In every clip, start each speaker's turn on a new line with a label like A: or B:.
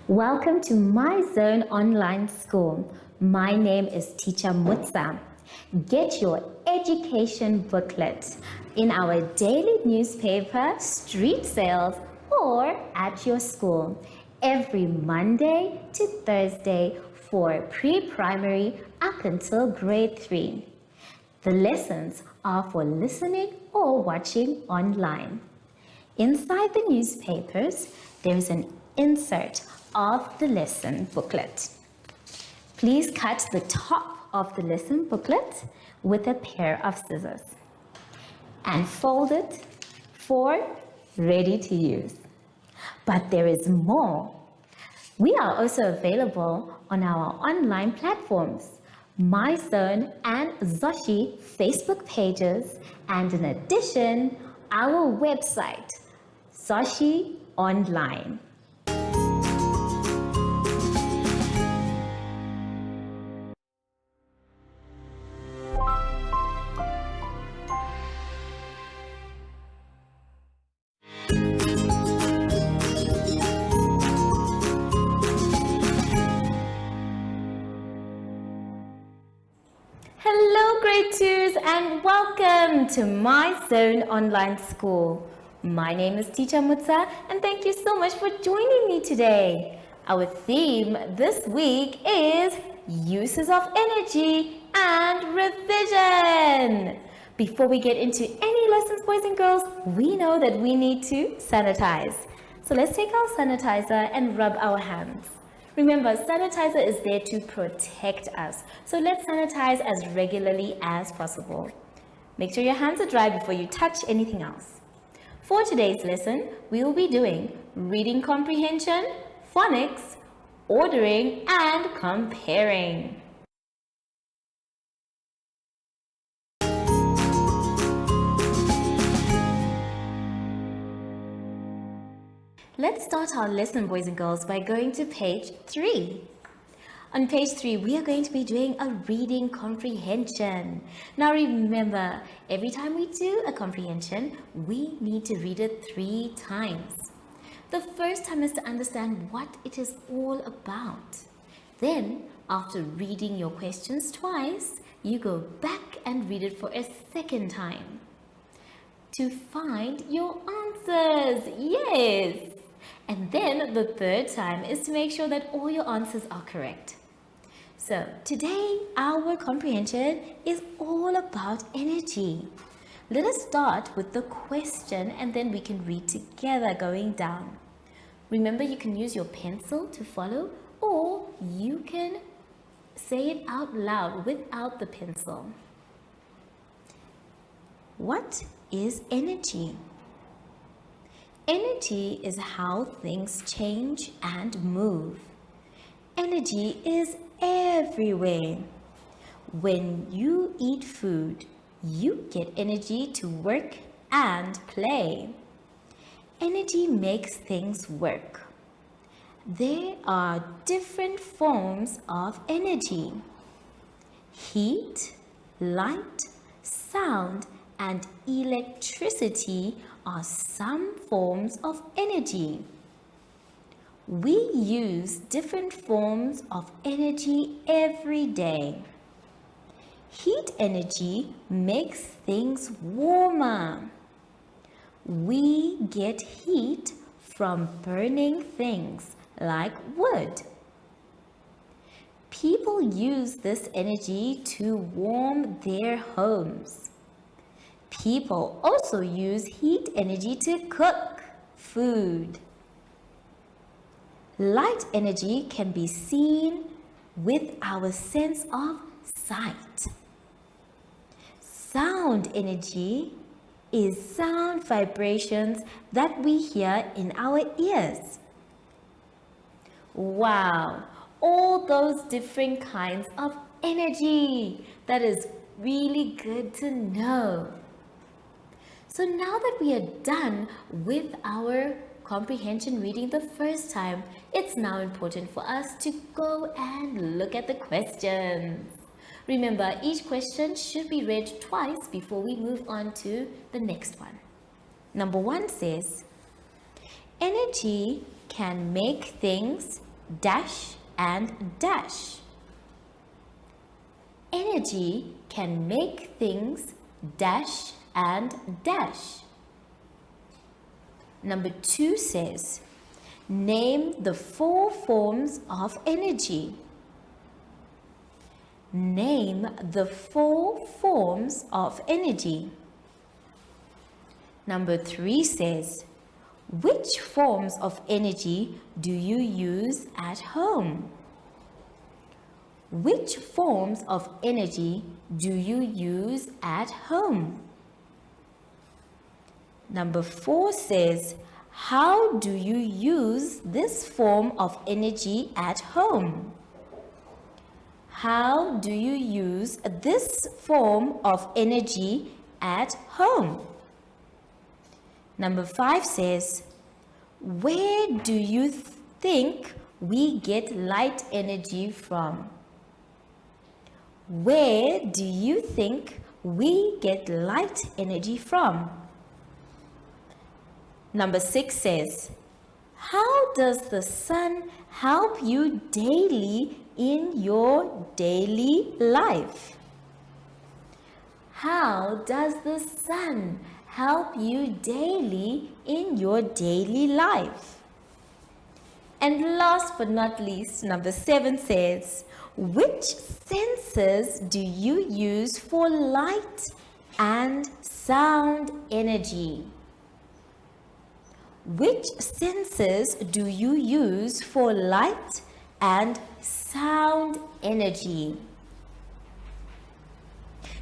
A: Welcome to My Zone Online School. My name is Teacher Mutsa. Get your education booklet in our daily newspaper, street sales, or at your school every Monday to Thursday for pre-primary up until grade 3. The lessons are for listening or watching online. Inside the newspapers, there is an insert of the lesson booklet. Please cut the top of the lesson booklet with a pair of scissors and fold it for ready to use. But there is more. We are also available on our online platforms, MyZone and Zoshi Facebook pages, and in addition, our website, Zoshi Online. Hello grade 2s and welcome to My Zone Online School. My name is Teacher Mutsa and thank you so much for joining me today. Our theme this week is uses of energy and revision. Before we get into any lessons, boys and girls, we know that we need to sanitize. So let's take our sanitizer and rub our hands. Remember, sanitizer is there to protect us. So let's sanitize as regularly as possible. Make sure your hands are dry before you touch anything else. For today's lesson, we will be doing reading comprehension, phonics, ordering, and comparing. Let's start our lesson, boys and girls, by going to page 3. On page 3, we are going to be doing a reading comprehension. Now remember, every time we do a comprehension, we need to read it 3 times. The first time is to understand what it is all about. Then, after reading your questions twice, you go back and read it for a second time to find your answers. Yes! And then the third time is to make sure that all your answers are correct. So today our comprehension is all about energy. Let us start with the question and then we can read together going down. Remember, you can use your pencil to follow or you can say it out loud without the pencil. What is energy? Energy is how things change and move. Energy is everywhere. When you eat food, you get energy to work and play. Energy makes things work. There are different forms of energy. Heat, light, sound, and electricity are some forms of energy. We use different forms of energy every day. Heat energy makes things warmer. We get heat from burning things like wood. People use this energy to warm their homes. People also use heat energy to cook food. Light energy can be seen with our sense of sight. Sound energy is sound vibrations that we hear in our ears. Wow, all those different kinds of energy. That is really good to know. So now that we are done with our comprehension reading the first time, it's now important for us to go and look at the questions. Remember, each question should be read twice before we move on to the next one. Number 1 says, energy can make things dash and dash. Energy can make things dash and dash. Number 2 says, name the 4 forms of energy. Name the 4 forms of energy. Number 3 says, which forms of energy do you use at home? Which forms of energy do you use at home? Number 4 says, how do you use this form of energy at home? How do you use this form of energy at home? Number 5 says, where do you think we get light energy from? Where do you think we get light energy from? Number 6 says, how does the sun help you daily in your daily life? How does the sun help you daily in your daily life? And last but not least, number 7 says, which senses do you use for light and sound energy? Which senses do you use for light and sound energy?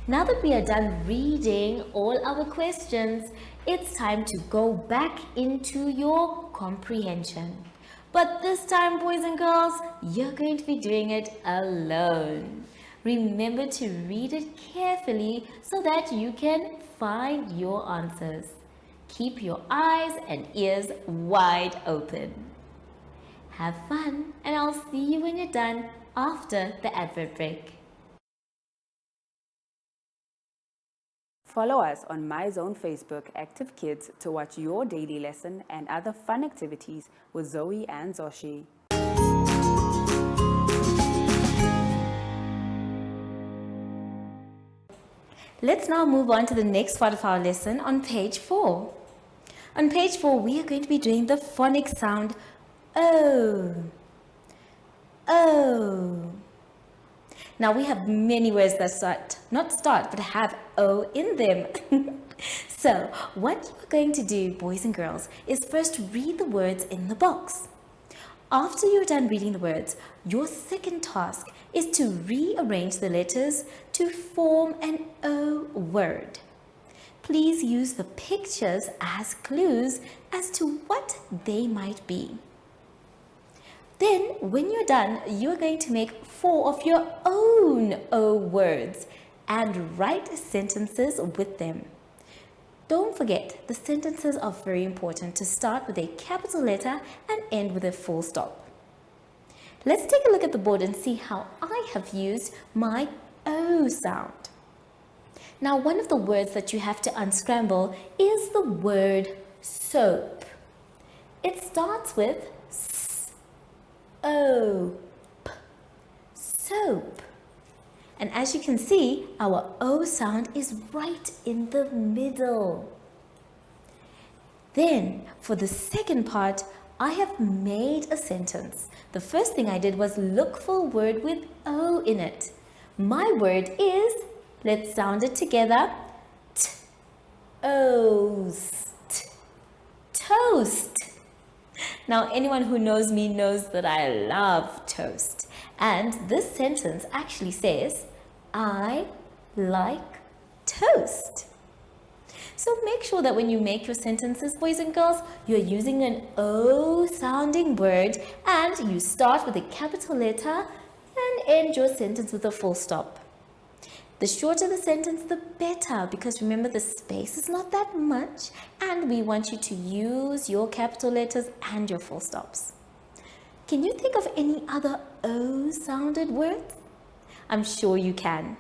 A: Now that we are done reading all our questions, it's time to go back into your comprehension. But this time, boys and girls, you're going to be doing it alone. Remember to read it carefully so that you can find your answers. Keep your eyes and ears wide open. Have fun, and I'll see you when you're done after the advert break.
B: Follow us on MyZone Facebook Active Kids to watch your daily lesson and other fun activities with Zoe and Zoshi.
A: Let's now move on to the next part of our lesson on page 4. On page 4, we are going to be doing the phonic sound O. O. Now we have many words that have O in them. So what you're going to do, boys and girls, is first read the words in the box. After you're done reading the words, your second task is to rearrange the letters to form an O word. Please use the pictures as clues as to what they might be. Then, when you're done, you're going to make 4 of your own O words and write sentences with them. Don't forget, the sentences are very important to start with a capital letter and end with a full stop. Let's take a look at the board and see how I have used my O sound. Now, one of the words that you have to unscramble is the word soap. It starts with S-O-P, soap. And as you can see, our O sound is right in the middle. Then, for the second part, I have made a sentence. The first thing I did was look for a word with O in it. My word is, let's sound it together, toast. Toast. Now, anyone who knows me knows that I love toast. And this sentence actually says, I like toast. So make sure that when you make your sentences, boys and girls, you're using an O sounding word and you start with a capital letter and end your sentence with a full stop. The shorter the sentence, the better, because remember the space is not that much and we want you to use your capital letters and your full stops. Can you think of any other O sounded words? I'm sure you can.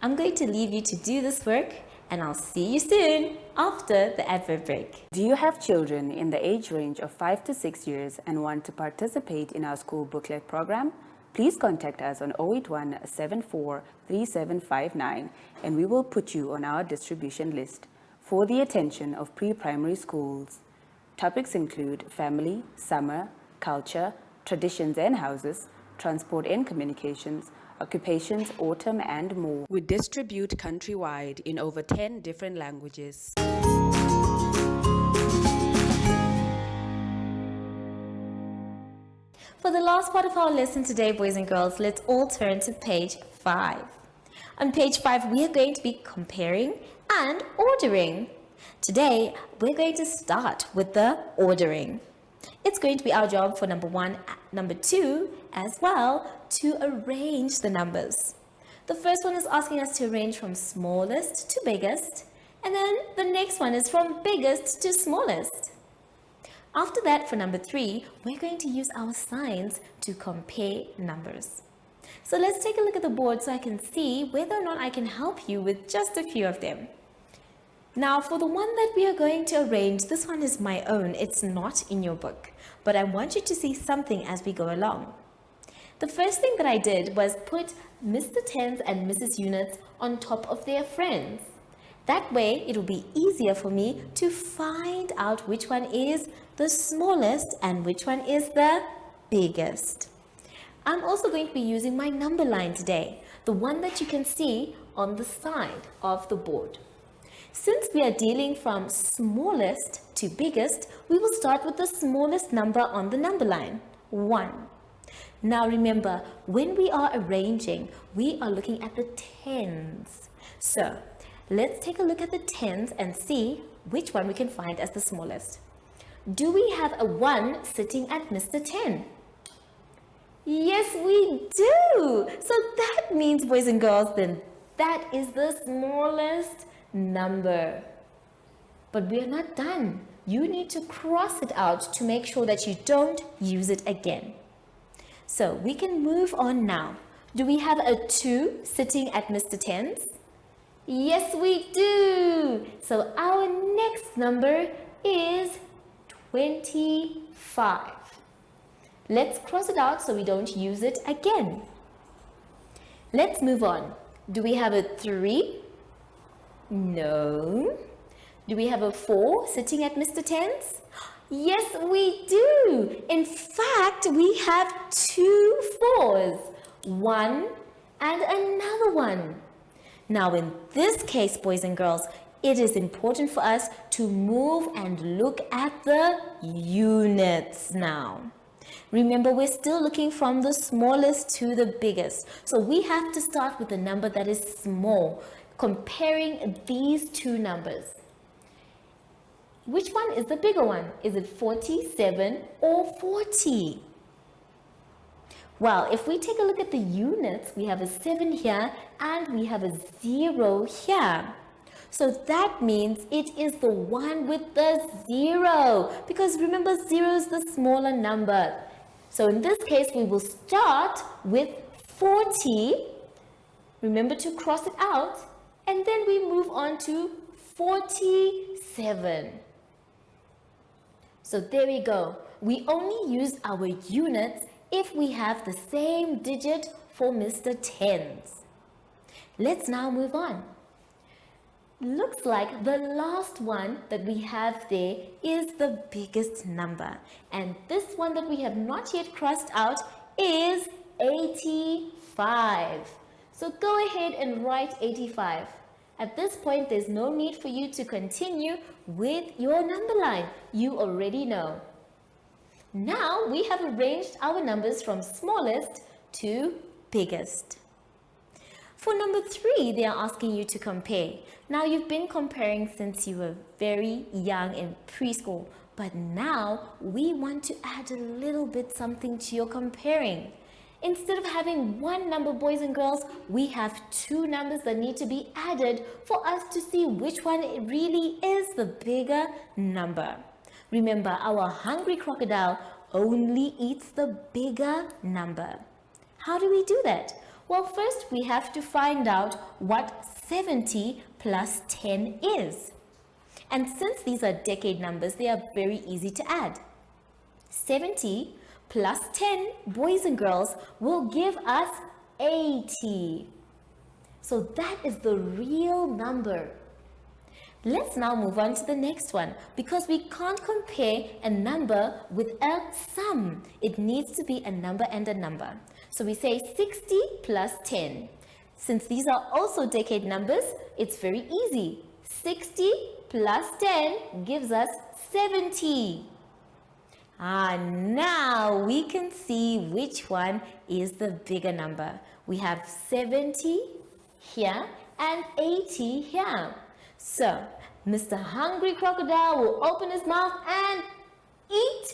A: I'm going to leave you to do this work and I'll see you soon after the advert break.
B: Do you have children in the age range of 5 to 6 years and want to participate in our school booklet program? Please contact us on 081 74 3759 and we will put you on our distribution list for the attention of pre-primary schools. Topics include family, summer, culture, traditions and houses, transport and communications, occupations, autumn, and more. We distribute countrywide in over 10 different languages.
A: For the last part of our lesson today, boys and girls, let's all turn to page 5. On page 5, we are going to be comparing and ordering. Today, we're going to start with the ordering. It's going to be our job for number 1, number 2 as well to arrange the numbers. The first one is asking us to arrange from smallest to biggest, and then the next one is from biggest to smallest. After that, for number 3, we're going to use our signs to compare numbers. So let's take a look at the board so I can see whether or not I can help you with just a few of them. Now, for the one that we are going to arrange, this one is my own. It's not in your book, but I want you to see something as we go along. The first thing that I did was put Mr. Tens and Mrs. Units on top of their friends. That way, it will be easier for me to find out which one is the smallest and which one is the biggest. I'm also going to be using my number line today, the one that you can see on the side of the board. Since we are dealing from smallest to biggest, we will start with the smallest number on the number line, 1. Now remember, when we are arranging, we are looking at the tens. So let's take a look at the tens and see which one we can find as the smallest. Do we have a 1 sitting at Mr. 10? Yes, we do. So that means, boys and girls, then that is the smallest number. But we are not done. You need to cross it out to make sure that you don't use it again. So we can move on now. Do we have a 2 sitting at Mr. 10's? Yes, we do. So our next number is 25. Let's cross it out so we don't use it again. Let's move on. Do we have a 3? No. Do we have a 4 sitting at Mr. 10's? Yes, we do. In fact, we have 2 4s. One and another one. Now, in this case, boys and girls, it is important for us to move and look at the units now. Remember, we're still looking from the smallest to the biggest. So we have to start with a number that is small, comparing these two numbers. Which one is the bigger one? Is it 47 or 40? Well, if we take a look at the units, we have a 7 here and we have a 0 here. So that means it is the one with the 0, because remember, 0 is the smaller number. So in this case, we will start with 40. Remember to cross it out, and then we move on to 47. So there we go. We only use our units if we have the same digit for Mr. Tens. Let's now move on. Looks like the last one that we have there is the biggest number. And this one that we have not yet crossed out is 85. So go ahead and write 85. At this point, there's no need for you to continue with your number line. You already know. Now we have arranged our numbers from smallest to biggest. For number 3, they are asking you to compare. Now you've been comparing since you were very young in preschool, but now we want to add a little bit something to your comparing. Instead of having one number, boys and girls, we have 2 numbers that need to be added for us to see which one really is the bigger number. Remember, our hungry crocodile only eats the bigger number. How do we do that? Well, first we have to find out what 70 plus 10 is. And since these are decade numbers, they are very easy to add. 70 plus 10, boys and girls, will give us 80. So that is the real number. Let's now move on to the next one, because we can't compare a number with a sum. It needs to be a number and a number. So we say 60 plus 10. Since these are also decade numbers, it's very easy. 60 plus 10 gives us 70. Now we can see which one is the bigger number. We have 70 here and 80 here. So, Mr. Hungry Crocodile will open his mouth and eat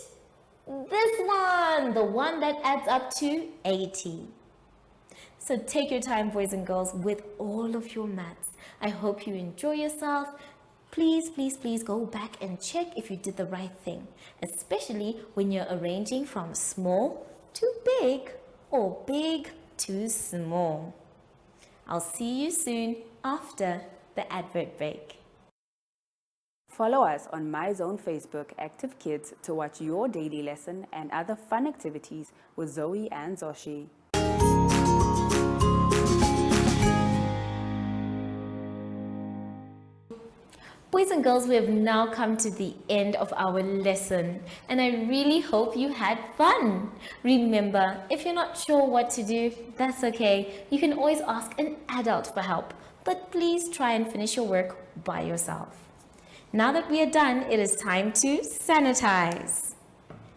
A: this one, the one that adds up to 80. So take your time, boys and girls, with all of your maths. I hope you enjoy yourself. Please, please, please go back and check if you did the right thing, especially when you're arranging from small to big or big to small. I'll see you soon after the advert break.
B: Follow us on MyZone Facebook Active Kids to watch your daily lesson and other fun activities with Zoe and Zoshi.
A: Boys and girls, we have now come to the end of our lesson, and I really hope you had fun. Remember, if you're not sure what to do, that's okay. You can always ask an adult for help, but please try and finish your work by yourself. Now that we are done, it is time to sanitize.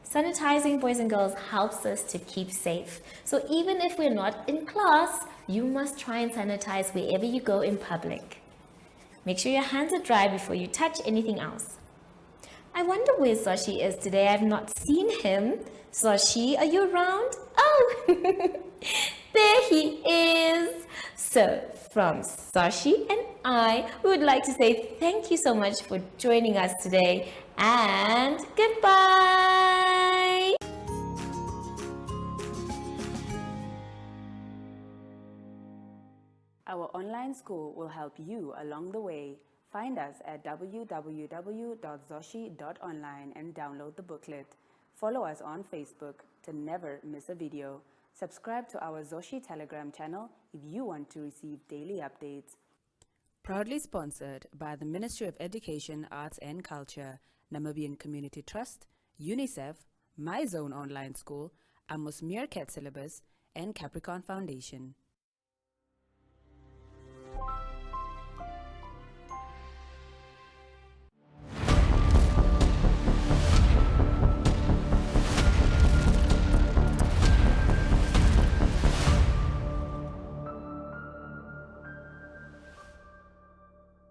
A: Sanitizing, boys and girls, helps us to keep safe. So even if we're not in class, you must try and sanitize wherever you go in public. Make sure your hands are dry before you touch anything else. I wonder where Zoshi is today. I've not seen him. Zoshi, are you around? Oh, there he is. So, from Zoshi and I, we would like to say thank you so much for joining us today, and goodbye.
B: Our online school will help you along the way. Find us at www.zoshi.online and download the booklet. Follow us on Facebook to never miss a video. Subscribe to our Zoshi Telegram channel if you want to receive daily updates. Proudly sponsored by the Ministry of Education, Arts and Culture, Namibian Community Trust, UNICEF, MyZone Online School, Amos Meerkat Syllabus, and Capricorn Foundation.